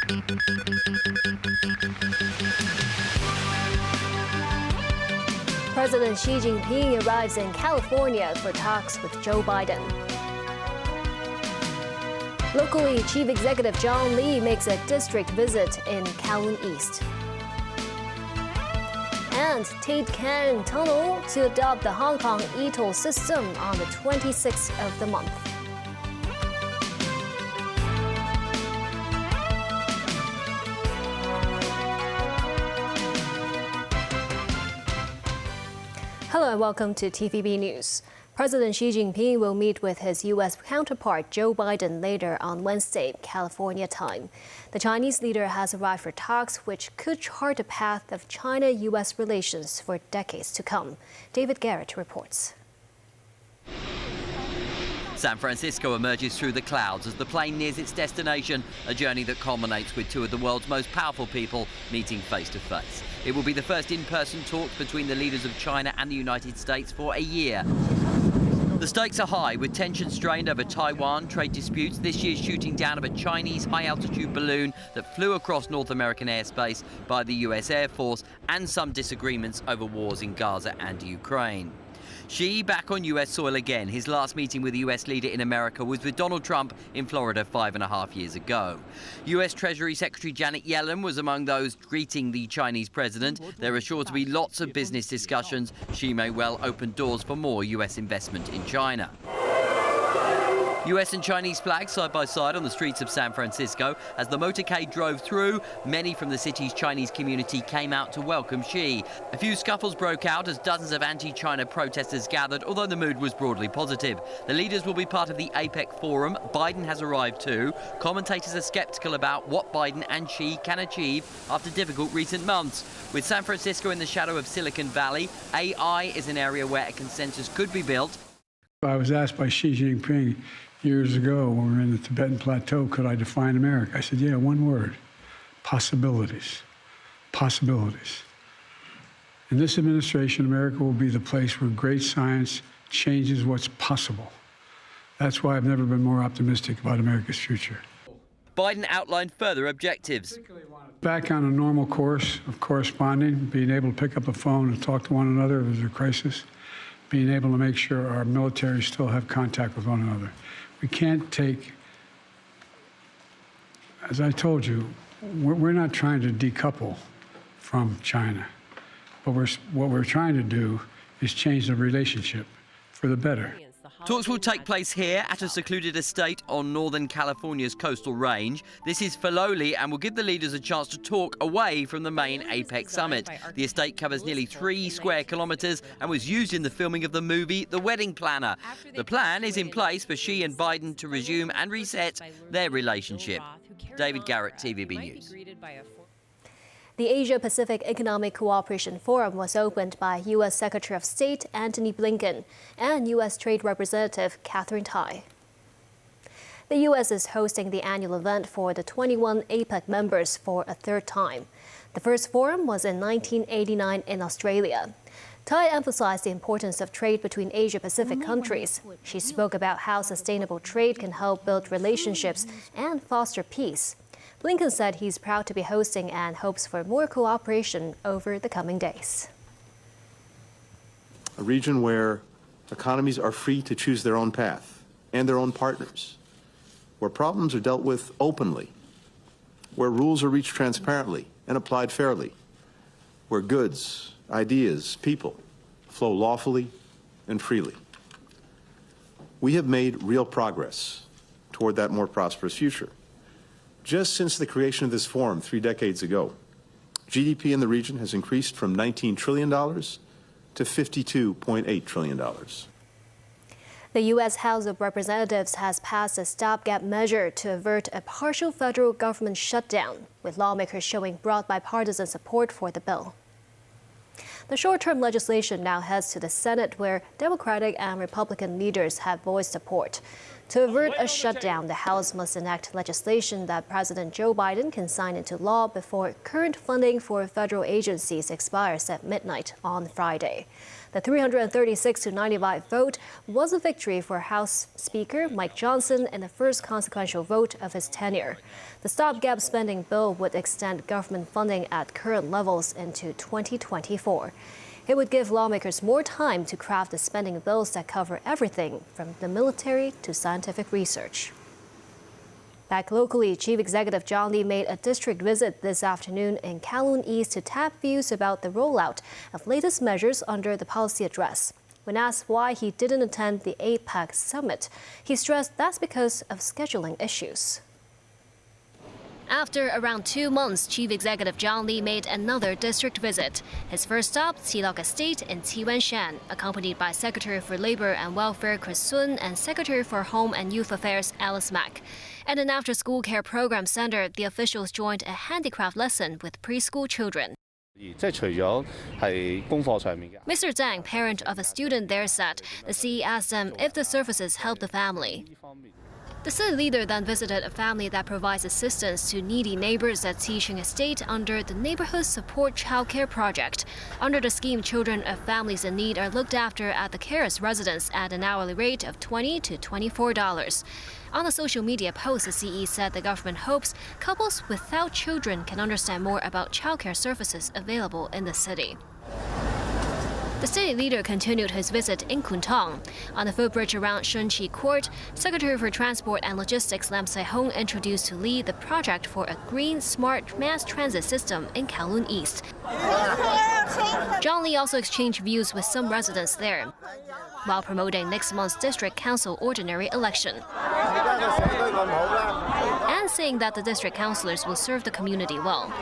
President Xi Jinping arrives in California for talks with Joe Biden. Locally, Chief Executive John Lee makes a district visit in Kowloon East. And Tate can tunnel to adopt the Hong Kong e-toll system on the 26th of the month. Hello and welcome to TVB News. President Xi Jinping will meet with his U.S. counterpart Joe Biden later on Wednesday, California time. The Chinese leader has arrived for talks which could chart a path of China-U.S. relations for decades to come. David Garrett reports. San Francisco emerges through the clouds as the plane nears its destination, a journey that culminates with two of the world's most powerful people meeting face to face. It will be the first in-person talk between the leaders of China and the United States for a year. The stakes are high, with tensions strained over Taiwan, trade disputes, this year's shooting down of a Chinese high-altitude balloon that flew across North American airspace by the US Air Force, and some disagreements over wars in Gaza and Ukraine. Xi back on US soil again. His last meeting with the US leader in America was with Donald Trump in Florida 5.5 years ago. US Treasury Secretary Janet Yellen was among those greeting the Chinese president. There are sure to be lots of business discussions. Xi may well open doors for more US investment in China. US and Chinese flags side by side on the streets of San Francisco. As the motorcade drove through, many from the city's Chinese community came out to welcome Xi. A few scuffles broke out as dozens of anti-China protesters gathered, although the mood was broadly positive. The leaders will be part of the APEC forum. Biden has arrived too. Commentators are skeptical about what Biden and Xi can achieve after difficult recent months. With San Francisco in the shadow of Silicon Valley, AI is an area where a consensus could be built. I was asked by Xi Jinping years ago when we were in the Tibetan Plateau, could I define America? I said, yeah, one word, possibilities. Possibilities. In this administration, America will be the place where great science changes what's possible. That's why I've never been more optimistic about America's future. Biden outlined further objectives. Back on a normal course of corresponding, being able to pick up a phone and talk to one another if there's a crisis, being able to make sure our military still have contact with one another. We can't take, as I told you, we're not trying to decouple from China, but what we're trying to do is change the relationship for the better. Talks will take place here at a secluded estate on Northern California's coastal range. This is Filoli and will give the leaders a chance to talk away from the main APEC summit. The estate covers nearly 3 square kilometres and was used in the filming of the movie The Wedding Planner. The plan is in place for Xi and Biden to resume and reset their relationship. David Garrett, TVB News. The Asia-Pacific Economic Cooperation Forum was opened by U.S. Secretary of State Antony Blinken and U.S. Trade Representative Catherine Tai. The U.S. is hosting the annual event for the 21 APEC members for a third time. The first forum was in 1989 in Australia. Tai emphasized the importance of trade between Asia-Pacific countries. She spoke about how sustainable trade can help build relationships and foster peace. Blinken said he's proud to be hosting and hopes for more cooperation over the coming days. A region where economies are free to choose their own path and their own partners, where problems are dealt with openly, where rules are reached transparently and applied fairly, where goods, ideas, people flow lawfully and freely. We have made real progress toward that more prosperous future. Just since the creation of this forum 3 decades ago, GDP in the region has increased from $19 trillion to $52.8 trillion. The U.S. House of Representatives has passed a stopgap measure to avert a partial federal government shutdown, with lawmakers showing broad bipartisan support for the bill. The short-term legislation now heads to the Senate, where Democratic and Republican leaders have voiced support. To avert a shutdown, the House must enact legislation that President Joe Biden can sign into law before current funding for federal agencies expires at midnight on Friday. The 336-95 vote was a victory for House Speaker Mike Johnson in the first consequential vote of his tenure. The stopgap spending bill would extend government funding at current levels into 2024. It would give lawmakers more time to craft the spending bills that cover everything from the military to scientific research. Back locally, Chief Executive John Lee made a district visit this afternoon in Kowloon East to tap views about the rollout of latest measures under the policy address. When asked why he didn't attend the APEC summit, he stressed that's because of scheduling issues. After around 2 months, Chief Executive John Lee made another district visit. His first stop, Qilok Estate in Qiwenshan, accompanied by Secretary for Labor and Welfare Chris Sun and Secretary for Home and Youth Affairs Alice Mack. At an after-school care program center, the officials joined a handicraft lesson with preschool children. Mr. Zhang, parent of a student there, said the CE asked them if the services help the family. The city leader then visited a family that provides assistance to needy neighbors at Xixing Estate under the Neighborhood Support Childcare Project. Under the scheme, children of families in need are looked after at the carers' residence at an hourly rate of $20 to $24. On a social media post, the CE said the government hopes couples without children can understand more about childcare services available in the city. The city leader continued his visit in Kuntong. On the footbridge around Shunqi Court, Secretary for Transport and Logistics Lam Sai-hung introduced to Lee the project for a green, smart mass transit system in Kowloon East. John Lee also exchanged views with some residents there, while promoting next month's district council ordinary election, and saying that the district councillors will serve the community well.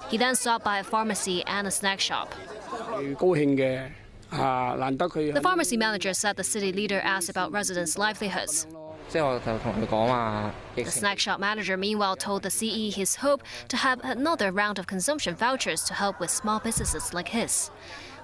He then stopped by a pharmacy and a snack shop. The pharmacy manager said the city leader asked about residents' livelihoods. The snack shop manager meanwhile told the CE his hope to have another round of consumption vouchers to help with small businesses like his.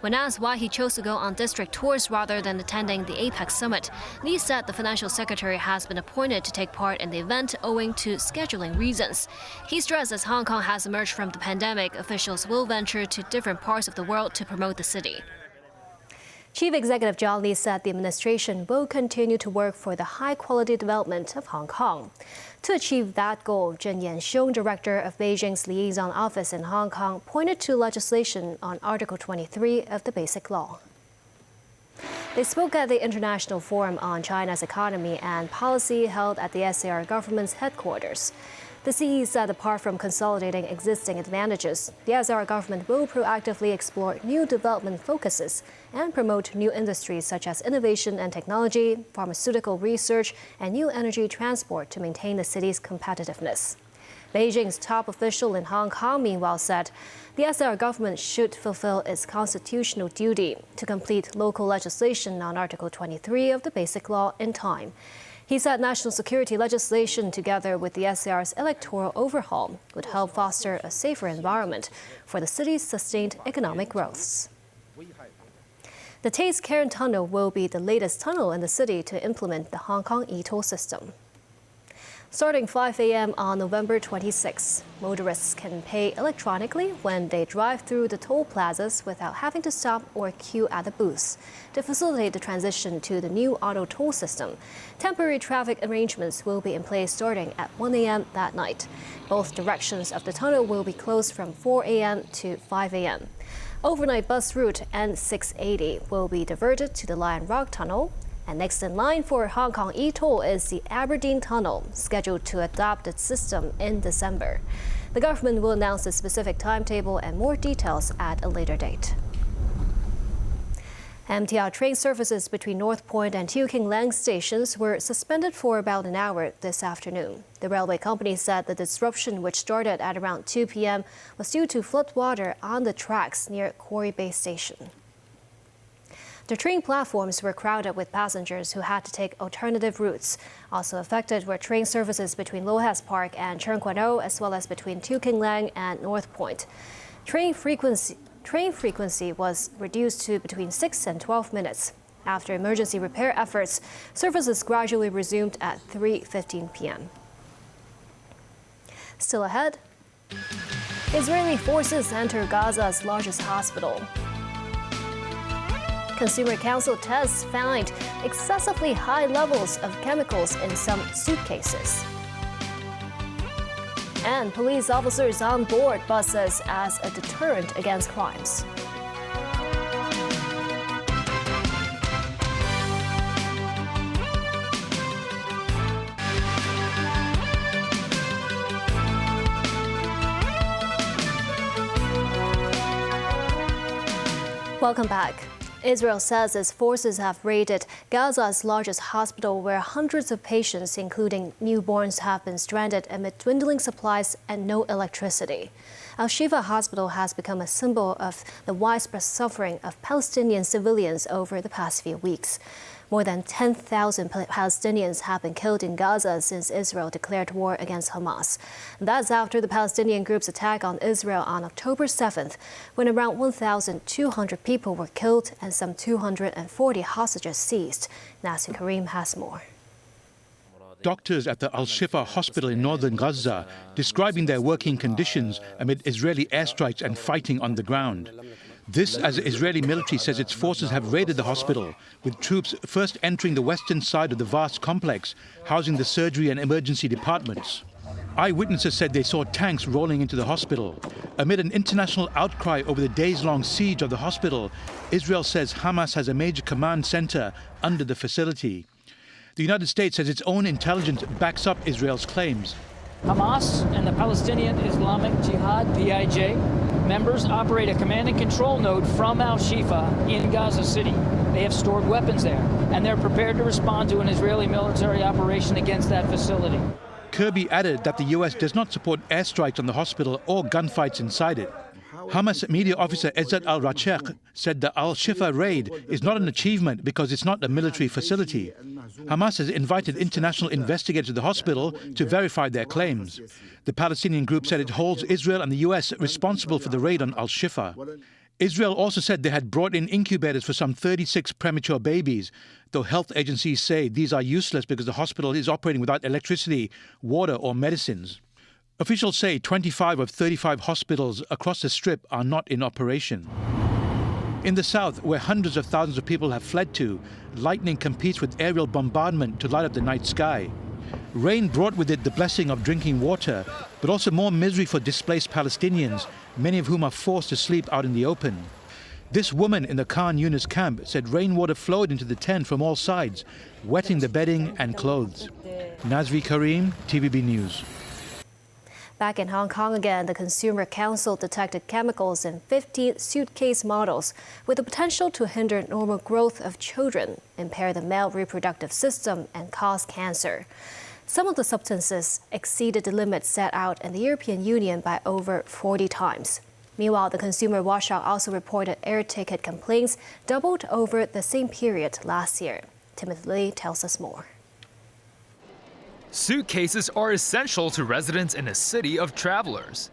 When asked why he chose to go on district tours rather than attending the APEC summit, Lee said the financial secretary has been appointed to take part in the event owing to scheduling reasons. He stressed as Hong Kong has emerged from the pandemic, officials will venture to different parts of the world to promote the city. Chief Executive John Lee said the administration will continue to work for the high-quality development of Hong Kong. To achieve that goal, Zhen Yanxiong, director of Beijing's liaison office in Hong Kong, pointed to legislation on Article 23 of the Basic Law. They spoke at the International Forum on China's Economy and Policy held at the SAR government's headquarters. The CE said apart from consolidating existing advantages, the SAR government will proactively explore new development focuses and promote new industries such as innovation and technology, pharmaceutical research, and new energy transport to maintain the city's competitiveness. Beijing's top official in Hong Kong, meanwhile, said the SAR government should fulfill its constitutional duty to complete local legislation on Article 23 of the Basic Law in time. He said national security legislation, together with the SAR's electoral overhaul, would help foster a safer environment for the city's sustained economic growth. The Tate's Cairn Tunnel will be the latest tunnel in the city to implement the Hong Kong e-toll system. Starting 5 a.m. on November 26, motorists can pay electronically when they drive through the toll plazas without having to stop or queue at the booths. To facilitate the transition to the new auto toll system, temporary traffic arrangements will be in place starting at 1 a.m. that night. Both directions of the tunnel will be closed from 4 a.m. to 5 a.m. Overnight bus route N680 will be diverted to the Lion Rock Tunnel. And next in line for Hong Kong e-toll is the Aberdeen Tunnel, scheduled to adopt its system in December. The government will announce the specific timetable and more details at a later date. MTR train services between North Point and Teo King Lang stations were suspended for about an hour this afternoon. The railway company said the disruption, which started at around 2 p.m., was due to floodwater on the tracks near Quarry Bay Station. The train platforms were crowded with passengers who had to take alternative routes. Also affected were train services between Lohas Park and Cheung Kwan O, as well as between Teo King Lang and North Point. Train frequency was reduced to between 6 and 12 minutes. After emergency repair efforts, services gradually resumed at 3:15 p.m. Still ahead, Israeli forces enter Gaza's largest hospital. Consumer Council tests found excessively high levels of chemicals in some suitcases. And police officers on board buses as a deterrent against crimes. Welcome back. Israel says its forces have raided Gaza's largest hospital where hundreds of patients, including newborns, have been stranded amid dwindling supplies and no electricity. Al-Shifa Hospital has become a symbol of the widespread suffering of Palestinian civilians over the past few weeks. More than 10,000 Palestinians have been killed in Gaza since Israel declared war against Hamas. That's after the Palestinian group's attack on Israel on October 7th, when around 1,200 people were killed and some 240 hostages seized. Nasir Karim has more. Doctors at the Al-Shifa hospital in northern Gaza describing their working conditions amid Israeli airstrikes and fighting on the ground. This as the Israeli military says its forces have raided the hospital, with troops first entering the western side of the vast complex, housing the surgery and emergency departments. Eyewitnesses said they saw tanks rolling into the hospital. Amid an international outcry over the days-long siege of the hospital, Israel says Hamas has a major command center under the facility. The United States says its own intelligence backs up Israel's claims. Hamas and the Palestinian Islamic Jihad, PIJ, members operate a command and control node from Al-Shifa in Gaza City. They have stored weapons there, and they're prepared to respond to an Israeli military operation against that facility. Kirby added that the U.S. does not support airstrikes on the hospital or gunfights inside it. Hamas media officer Ezzat al-Rachek said the Al-Shifa raid is not an achievement because it's not a military facility. Hamas has invited international investigators to the hospital to verify their claims. The Palestinian group said it holds Israel and the U.S. responsible for the raid on Al-Shifa. Israel also said they had brought in incubators for some 36 premature babies, though health agencies say these are useless because the hospital is operating without electricity, water or medicines. Officials say 25 of 35 hospitals across the Strip are not in operation. In the south, where hundreds of thousands of people have fled to, lightning competes with aerial bombardment to light up the night sky. Rain brought with it the blessing of drinking water, but also more misery for displaced Palestinians, many of whom are forced to sleep out in the open. This woman in the Khan Yunis camp said rainwater flowed into the tent from all sides, wetting the bedding and clothes. Nazri Karim, TVB News. Back in Hong Kong again, the Consumer Council detected chemicals in 15 suitcase models with the potential to hinder normal growth of children, impair the male reproductive system, and cause cancer. Some of the substances exceeded the limits set out in the European Union by over 40 times. Meanwhile, the consumer watchdog also reported air ticket complaints doubled over the same period last year. Timothy Lee tells us more. Suitcases are essential to residents in a city of travelers.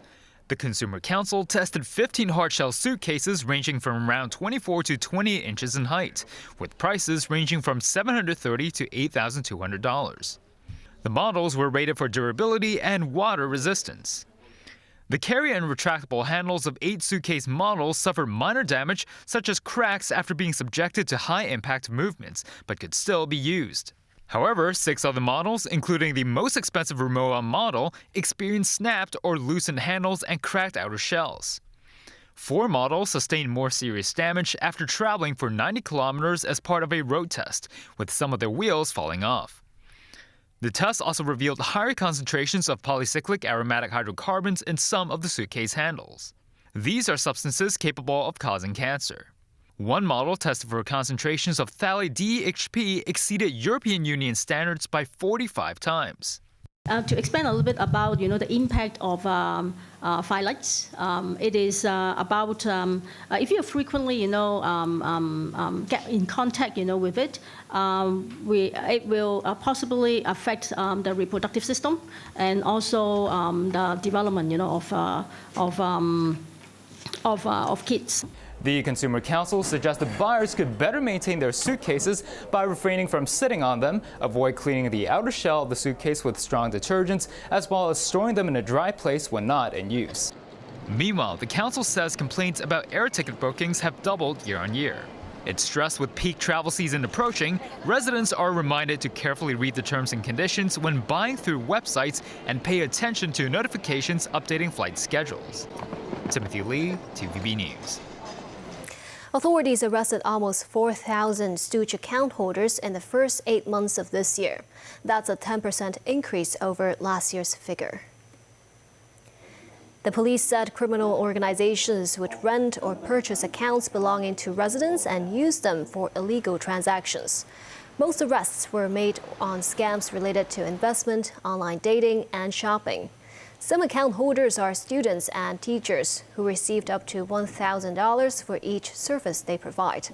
The Consumer Council tested 15 hard-shell suitcases ranging from around 24 to 28 inches in height, with prices ranging from $730 to $8,200. The models were rated for durability and water resistance. The carry and retractable handles of 8 suitcase models suffered minor damage, such as cracks after being subjected to high-impact movements, but could still be used. However, 6 other models, including the most expensive Rimowa model, experienced snapped or loosened handles and cracked outer shells. 4 models sustained more serious damage after traveling for 90 kilometers as part of a road test, with some of their wheels falling off. The test also revealed higher concentrations of polycyclic aromatic hydrocarbons in some of the suitcase handles. These are substances capable of causing cancer. One model tested for concentrations of phthalate DHP exceeded European Union standards by 45 times. To explain a little bit about, the impact of phthalates, it is about if you frequently, get in contact, with it, it will possibly affect the reproductive system and also the development, of kids. The Consumer Council suggested buyers could better maintain their suitcases by refraining from sitting on them, avoid cleaning the outer shell of the suitcase with strong detergents, as well as storing them in a dry place when not in use. Meanwhile, the council says complaints about air ticket bookings have doubled year on year. It's stressed with peak travel season approaching, residents are reminded to carefully read the terms and conditions when buying through websites and pay attention to notifications updating flight schedules. Timothy Lee, TVB News. Authorities arrested almost 4,000 STO account holders in the first 8 months of this year. That's a 10% increase over last year's figure. The police said criminal organizations would rent or purchase accounts belonging to residents and use them for illegal transactions. Most arrests were made on scams related to investment, online dating, and shopping. Some account holders are students and teachers who received up to $1,000 for each service they provide.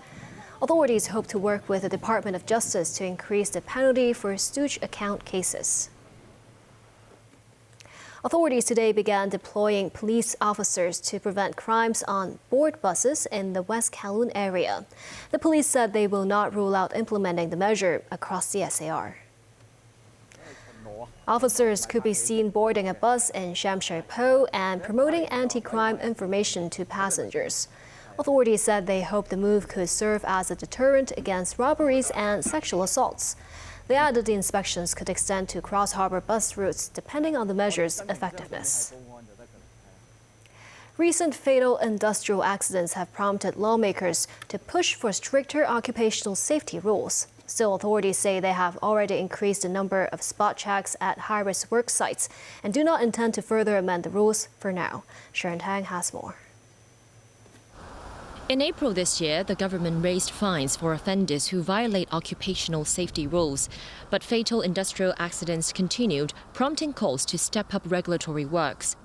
Authorities hope to work with the Department of Justice to increase the penalty for STO account cases. Authorities today began deploying police officers to prevent crimes on board buses in the West Kowloon area. The police said they will not rule out implementing the measure across the SAR. Officers could be seen boarding a bus in Sham Shui Po and promoting anti-crime information to passengers. Authorities said they hope the move could serve as a deterrent against robberies and sexual assaults. They added the inspections could extend to cross-harbor bus routes depending on the measure's effectiveness. Recent fatal industrial accidents have prompted lawmakers to push for stricter occupational safety rules. Still, authorities say they have already increased the number of spot checks at high-risk work sites and do not intend to further amend the rules for now. Sharon Tang has more. In April this year, the government raised fines for offenders who violate occupational safety rules. But fatal industrial accidents continued, prompting calls to step up regulatory works.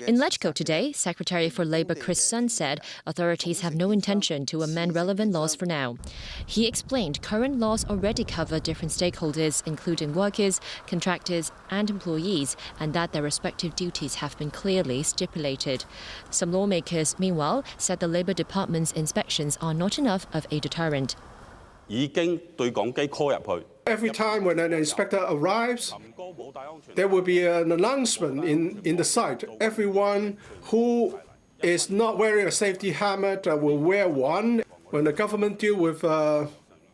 In Lechco today, Secretary for Labour Chris Sun said authorities have no intention to amend relevant laws for now. He explained current laws already cover different stakeholders, including workers, contractors and employees, and that their respective duties have been clearly stipulated. Some lawmakers, meanwhile, said the Labour Department's inspections are not enough of a deterrent. Every time when an inspector arrives, there will be an announcement in the site. Everyone who is not wearing a safety helmet will wear one. When the government deals with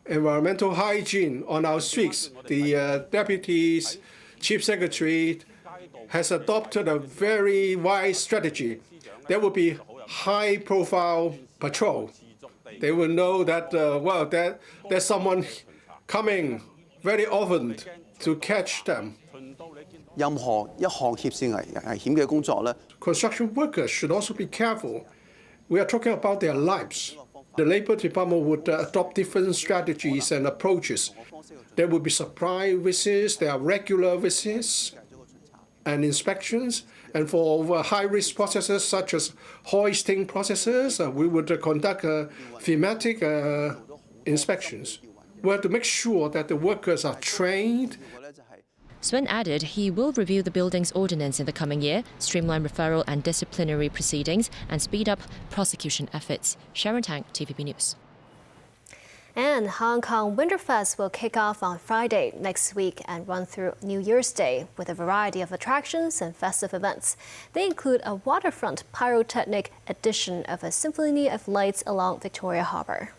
environmental hygiene on our streets, the deputies, chief secretary has adopted a very wise strategy. There will be high-profile patrol. They will know that, there's someone coming very often to catch them. Construction workers should also be careful. We are talking about their lives. The Labour Department would adopt different strategies and approaches. There will be supply visits, there are regular visits and inspections. And for high-risk processes such as hoisting processes, we would conduct thematic inspections. We have to make sure that the workers are trained. Swen added he will review the building's ordinance in the coming year, streamline referral and disciplinary proceedings, and speed up prosecution efforts. Sharon Tang, TVB News. And Hong Kong Winterfest will kick off on Friday next week and run through New Year's Day with a variety of attractions and festive events. They include a waterfront pyrotechnic edition of a symphony of lights along Victoria Harbour.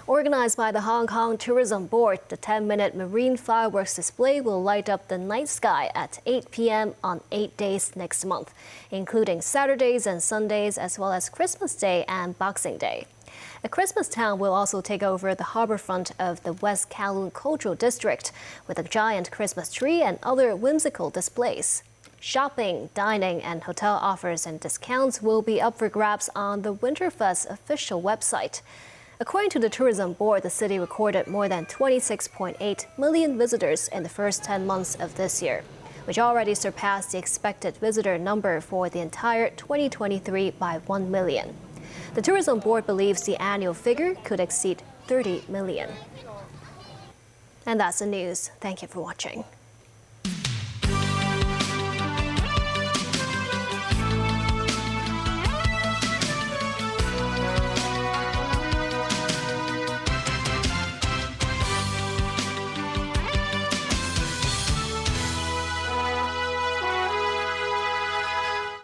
Organized by the Hong Kong Tourism Board, the 10-minute marine fireworks display will light up the night sky at 8 p.m. on 8 days next month, including Saturdays and Sundays, as well as Christmas Day and Boxing Day. A Christmas town will also take over the harbourfront of the West Kowloon Cultural District with a giant Christmas tree and other whimsical displays. Shopping, dining, and hotel offers and discounts will be up for grabs on the Winterfest official website. According to the Tourism Board, the city recorded more than 26.8 million visitors in the first 10 months of this year, which already surpassed the expected visitor number for the entire 2023 by 1 million. The Tourism Board believes the annual figure could exceed 30 million. And that's the news. Thank you for watching.